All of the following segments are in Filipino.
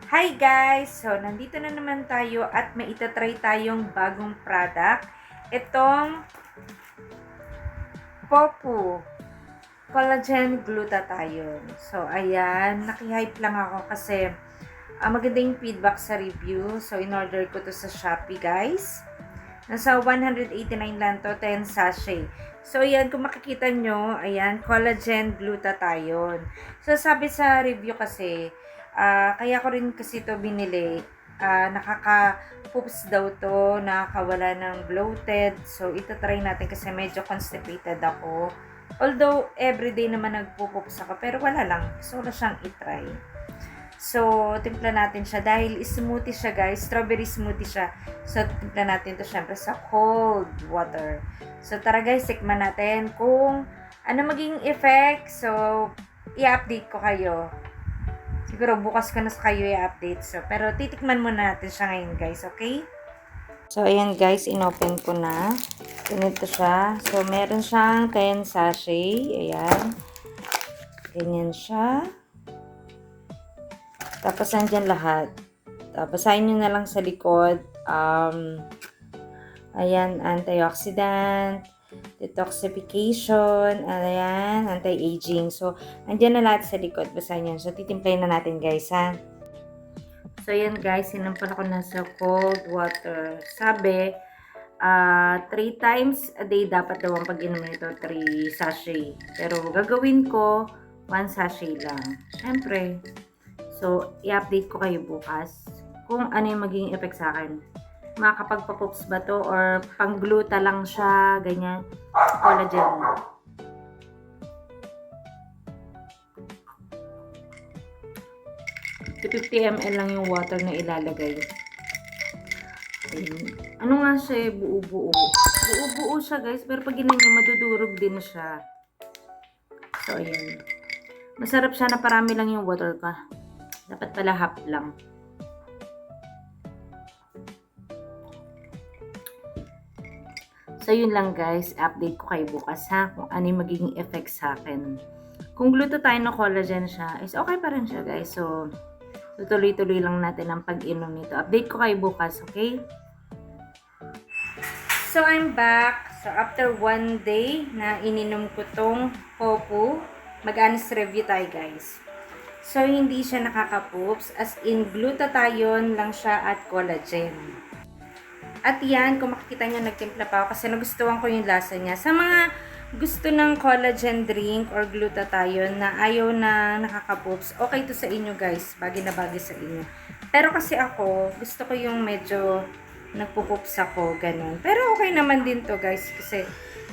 Hi guys! So, nandito na naman tayo at may itatry tayong bagong product. Itong Popu Collagen Glutathione. So, ayan. Naki-hype lang ako kasi maganda yung feedback sa review. So, in-order ko to sa Shopee guys. Nasa 189 lang to, 10 sachet. So, ayan, kung makikita nyo, ayan, collagen glutathione. So, sabi sa review kasi, kaya ko rin kasi to binili. Nakaka-poops daw to, nakakawala ng bloated. So, itatry natin kasi medyo constipated ako. Although, everyday naman nagpo-poops ako, pero wala lang. Gusto ko siyang itry. So, timpla natin siya. Dahil smoothie siya, guys. Strawberry smoothie siya. So, timpla natin to syempre sa cold water. So, tara guys, tikman natin kung ano maging effect. So, i-update ko kayo. Siguro, bukas ko na sa kayo i-update. So, pero titikman muna natin siya ngayon, guys. Okay? So, ayan guys, inopen ko na. Ganito siya. So, meron siyang 10 sachet. Ayan. Ganyan siya. Tapos, nandyan lahat. Basahin nyo na lang sa likod. Ayan, antioxidant, detoxification, ayan, anti-aging. So, andyan na lahat sa likod. Basahin nyo. So, titimplayin na natin, guys, ha? So, ayan, guys. Sinampal ako na sa cold water. Sabi, 3 times a day dapat daw ang pag-inom nito. 3 sachet. Pero, gagawin ko, 1 sachet lang. Siyempre, so, i-update ko kayo bukas kung ano yung magiging effect sa akin. Makakapagpa-poops ba to or pang-gluta lang siya, ganyan. Collagen. So, 50 ml lang yung water na ilalagay. Ayun. Ano nga siya, buo-buo. Buo-buo siya, guys. Pero pag ginanyan nyo, madudurog din siya. So, ayun. Masarap siya na parami lang yung water ka. Dapat pala half lang. So, yun lang guys. Update ko kayo bukas ha. Kung ano yung magiging effect sa akin. Kung glutathione o collagen siya, is okay pa rin siya guys. So, tutuloy-tuloy lang natin ang pag-inom nito. Update ko kayo bukas, okay? So, I'm back. So, after 1 day na ininom ko tong Popu, mag-honest review tayo guys. So, hindi siya nakaka-poops. As in, glutathione lang siya at collagen. At yan, kung makikita nyo, nagtimpla pa ako kasi nagustuhan ko yung lasa niya. Sa mga gusto ng collagen drink or glutathione na ayaw na nakaka-poops, okay to sa inyo guys. Bagay na bagay sa inyo. Pero kasi ako, gusto ko yung medyo nagpo-poops ako, ganun. Pero okay naman din to guys kasi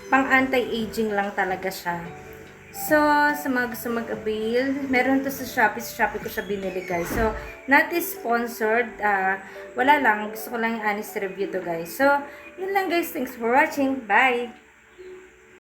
pang anti-aging lang talaga siya. So, sa mga gusto mag-avail, meron to sa Shopee. Sa Shopee ko siya binili, guys. So, not sponsored. Wala lang. Gusto ko lang yung honest review to, guys. So, yun lang, guys. Thanks for watching. Bye!